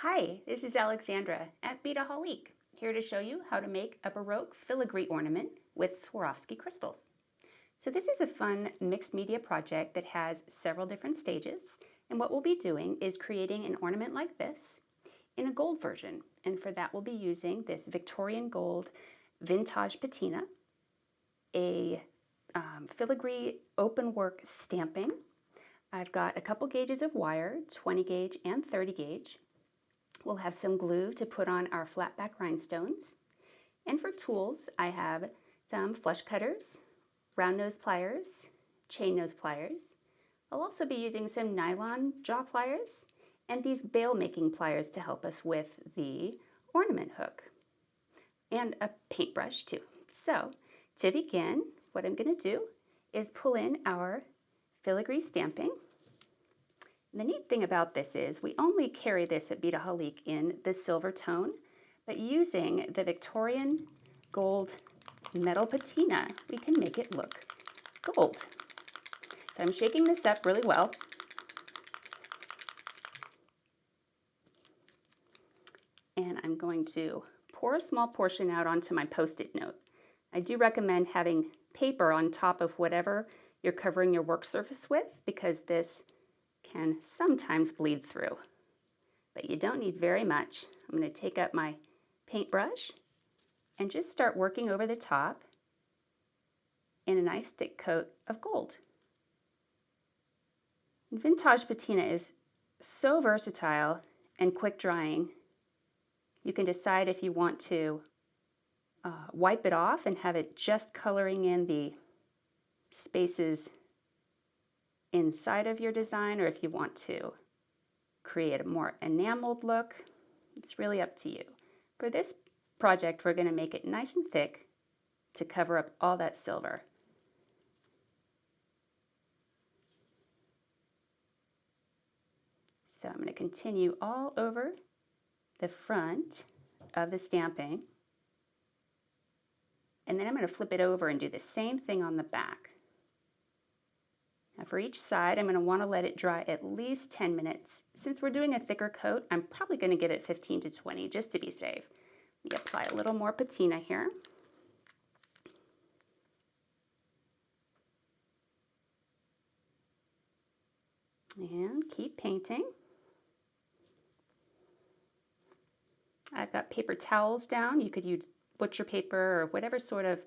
Hi, this is Alexandra at Beadaholique, here to show you how to make a Baroque filigree ornament with Swarovski crystals. So this is a fun mixed media project that has several different stages, and what we'll be doing is creating an ornament like this in a gold version, and for that we'll be using this Victorian gold Vintaj patina, a filigree open work stamping. I've got a couple gauges of wire, 20 gauge and 30 gauge. We'll have some glue to put on our flatback rhinestones. And for tools, I have some flush cutters, round nose pliers, chain nose pliers. I'll also be using some nylon jaw pliers and these bail making pliers to help us with the ornament hook. And a paintbrush too. So to begin, what I'm going to do is pull in our filigree stamping. The neat thing about this is we only carry this at Beadaholique in the silver tone, but using the Victorian gold metal patina, we can make it look gold. So I'm shaking this up really well. And I'm going to pour a small portion out onto my Post-it note. I do recommend having paper on top of whatever you're covering your work surface with, because this can sometimes bleed through, but you don't need very much. I'm going to take up my paintbrush and just start working over the top in a nice thick coat of gold. Vintage patina is so versatile and quick drying. You can decide if you want to wipe it off and have it just coloring in the spaces inside of your design, or if you want to create a more enameled look. It's really up to you. For this project, we're going to make it nice and thick to cover up all that silver. So I'm going to continue all over the front of the stamping, and then I'm going to flip it over and do the same thing on the back. Now for each side, I'm going to want to let it dry at least 10 minutes. Since we're doing a thicker coat, I'm probably going to give it 15 to 20 just to be safe. Let me apply a little more patina here. And keep painting. I've got paper towels down. You could use butcher paper or whatever sort of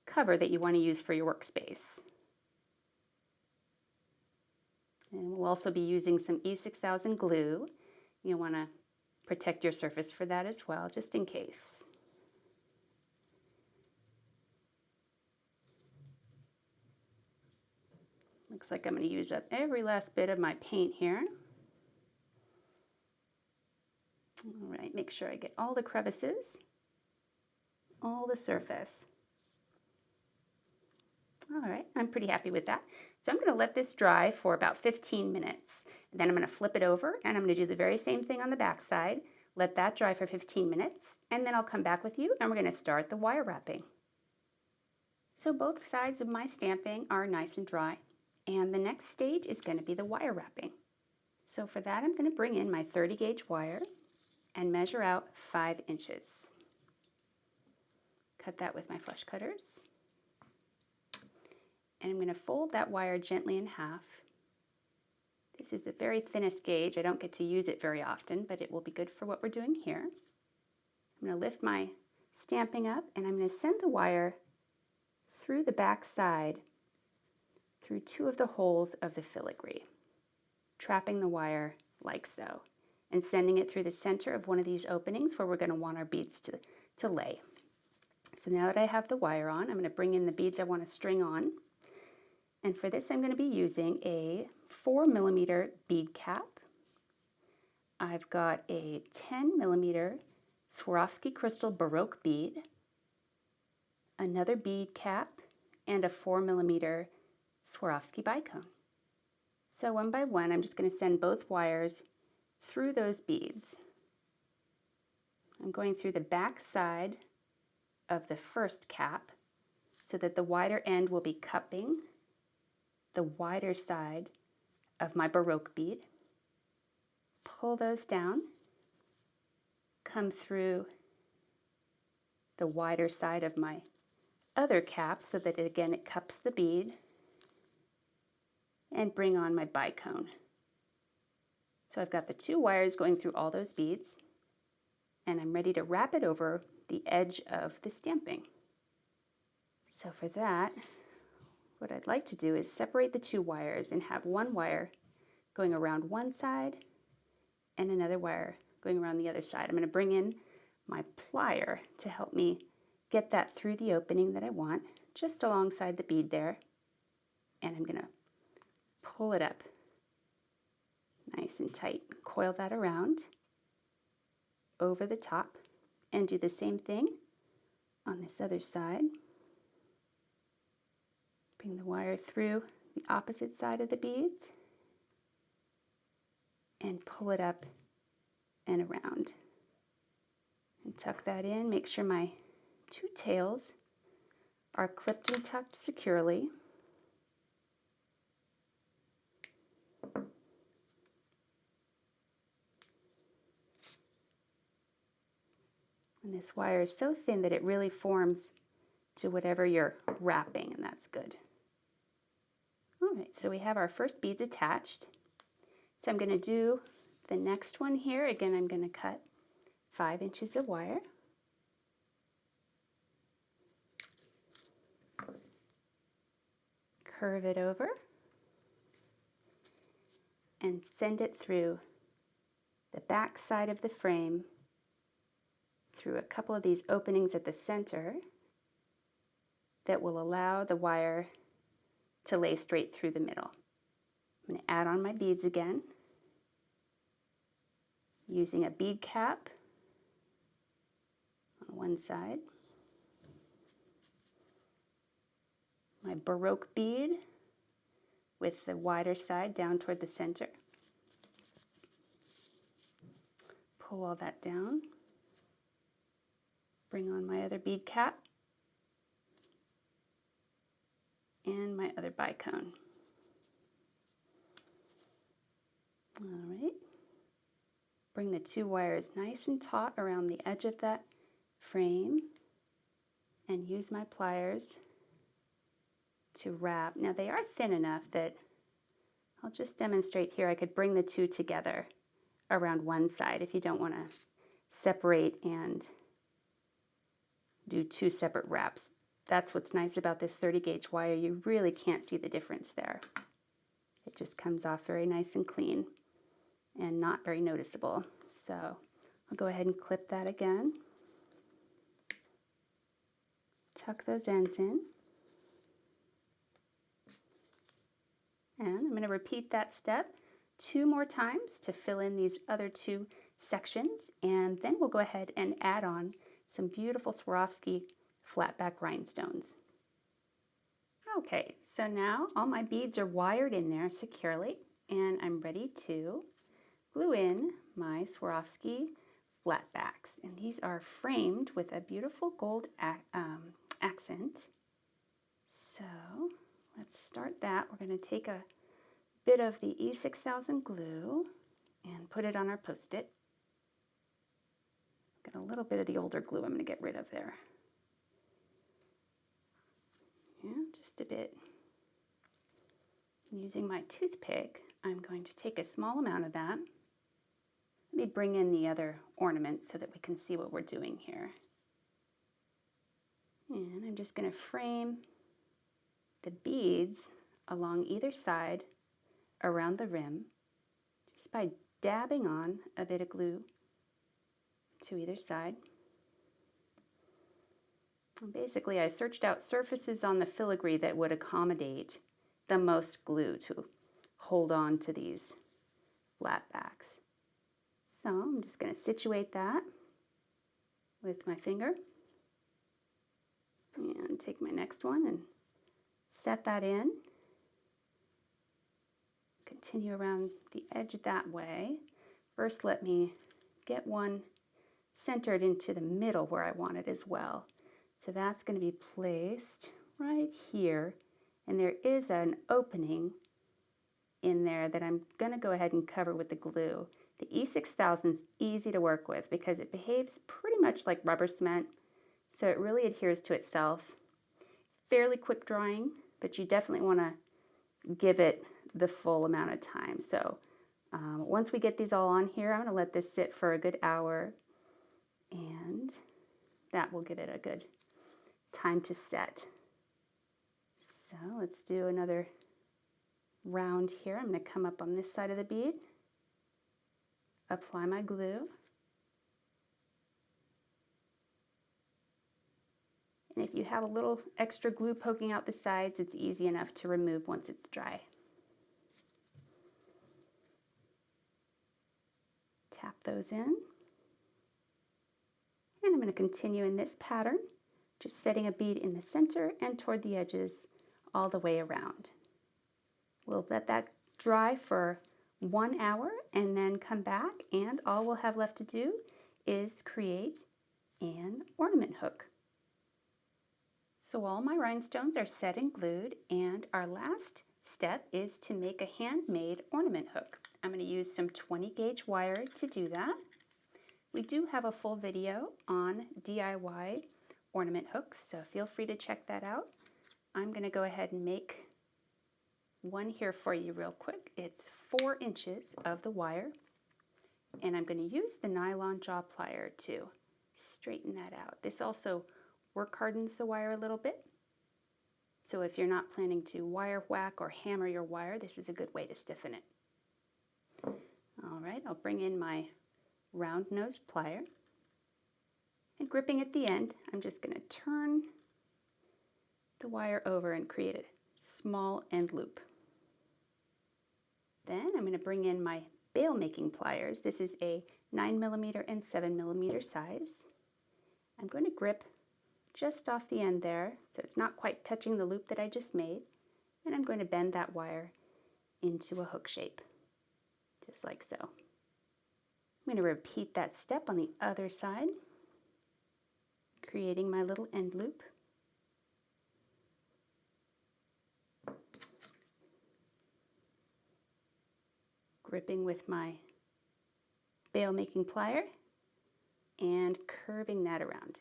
cover that you want to use for your workspace. And we'll also be using some E6000 glue. You'll want to protect your surface for that as well, just in case. Looks like I'm going to use up every last bit of my paint here. All right, make sure I get all the crevices, all the surface. All right, I'm pretty happy with that. So I'm going to let this dry for about 15 minutes. And then I'm going to flip it over and I'm going to do the very same thing on the back side. Let that dry for 15 minutes and then I'll come back with you and we're going to start the wire wrapping. So both sides of my stamping are nice and dry, and the next stage is going to be the wire wrapping. So for that, I'm going to bring in my 30 gauge wire and measure out 5 inches. Cut that with my flush cutters. And I'm going to fold that wire gently in half. This is the very thinnest gauge. I don't get to use it very often, but it will be good for what we're doing here. I'm going to lift my stamping up and I'm going to send the wire through the back side, through 2 of the holes of the filigree, trapping the wire like so, and sending it through the center of one of these openings where we're going to want our beads to lay. So now that I have the wire on, I'm going to bring in the beads I want to string on. And for this, I'm going to be using a 4mm bead cap. I've got a 10mm Swarovski crystal Baroque bead, another bead cap, and a 4mm Swarovski Bicone. So one by one, I'm just going to send both wires through those beads. I'm going through the back side of the first cap so that the wider end will be cupping the wider side of my Baroque bead. Pull those down come through the wider side of my other cap so that it cups the bead, and bring on my bicone. So I've got the 2 wires going through all those beads, and I'm ready to wrap it over the edge of the stamping. So for that, what I'd like to do is separate the 2 wires and have 1 wire going around one side and another wire going around the other side. I'm going to bring in my plier to help me get that through the opening that I want, just alongside the bead there, and I'm going to pull it up nice and tight. Coil that around over the top and do the same thing on this other side. Bring the wire through the opposite side of the beads and pull it up and around. And tuck that in. Make sure my 2 tails are clipped and tucked securely. And this wire is so thin that it really forms to whatever you're wrapping, and that's good. All right, so we have our first beads attached. So I'm going to do the next one here. Again, I'm going to cut 5 inches of wire. Curve it over and send it through the back side of the frame, through a couple of these openings at the center that will allow the wire to lay straight through the middle. I'm going to add on my beads again, using a bead cap on one side, my Baroque bead with the wider side down toward the center. Pull all that down. Bring on my other bead cap and my other bicone. All right. Bring the 2 wires nice and taut around the edge of that frame and use my pliers to wrap. Now they are thin enough that I'll just demonstrate here. I could bring the 2 together around one side if you don't want to separate and do 2 separate wraps. That's what's nice about this 30 gauge wire. You really can't see the difference there. It just comes off very nice and clean and not very noticeable. So I'll go ahead and clip that again. Tuck those ends in. And I'm going to repeat that step 2 more times to fill in these other 2 sections, and then we'll go ahead and add on some beautiful Swarovski flatback rhinestones. Okay, so now all my beads are wired in there securely, and I'm ready to glue in my Swarovski flatbacks. And these are framed with a beautiful gold accent. So let's start that. We're going to take a bit of the E6000 glue and put it on our Post-it. Got a little bit of the older glue I'm going to get rid of there. Yeah, just a bit. Using my toothpick, I'm going to take a small amount of that. Let me bring in the other ornaments so that we can see what we're doing here. And I'm just going to frame the beads along either side around the rim just by dabbing on a bit of glue to either side. And basically, I searched out surfaces on the filigree that would accommodate the most glue to hold on to these flatbacks. So I'm just going to situate that with my finger and take my next one and set that in. Continue around the edge that way. First, let me get one centered into the middle where I want it as well. So that's going to be placed right here, and there is an opening in there that I'm going to go ahead and cover with the glue. The E6000 is easy to work with because it behaves pretty much like rubber cement, so it really adheres to itself. It's fairly quick drying, but you definitely want to give it the full amount of time. So once we get these all on here, I'm going to let this sit for a good hour, and that will give it a good time to set. So let's do another round here. I'm going to come up on this side of the bead, apply my glue, and if you have a little extra glue poking out the sides, it's easy enough to remove once it's dry. Tap those in, and I'm going to continue in this pattern, just setting a bead in the center and toward the edges all the way around. We'll let that dry for 1 hour and then come back, and all we'll have left to do is create an ornament hook. So all my rhinestones are set and glued, and our last step is to make a handmade ornament hook. I'm going to use some 20 gauge wire to do that. We do have a full video on DIY ornament hooks, so feel free to check that out. I'm going to go ahead and make one here for you real quick. It's 4 inches of the wire, and I'm going to use the nylon jaw plier to straighten that out. This also work hardens the wire a little bit, so if you're not planning to wire whack or hammer your wire, this is a good way to stiffen it. All right, I'll bring in my round nose plier, and gripping at the end, I'm just going to turn the wire over and create a small end loop. Then I'm going to bring in my bail making pliers. This is a 9mm and 7mm size. I'm going to grip just off the end there so it's not quite touching the loop that I just made, and I'm going to bend that wire into a hook shape, just like so. I'm going to repeat that step on the other side, creating my little end loop. Gripping with my bail making plier and curving that around.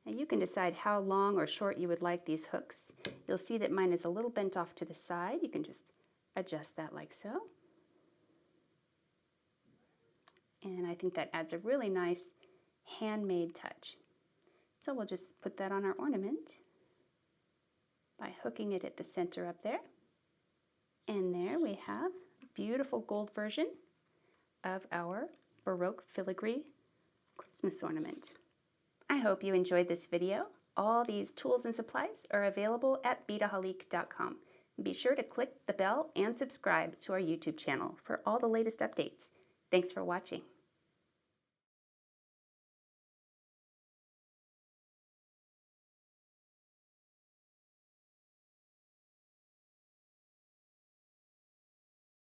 Now you can decide how long or short you would like these hooks. You'll see that mine is a little bent off to the side. You can just adjust that like so. And I think that adds a really nice handmade touch. So we'll just put that on our ornament by hooking it at the center up there. And there we have a beautiful gold version of our Baroque Filigree Christmas ornament. I hope you enjoyed this video. All these tools and supplies are available at Beadaholique.com. Be sure to click the bell and subscribe to our YouTube channel for all the latest updates. Thanks for watching.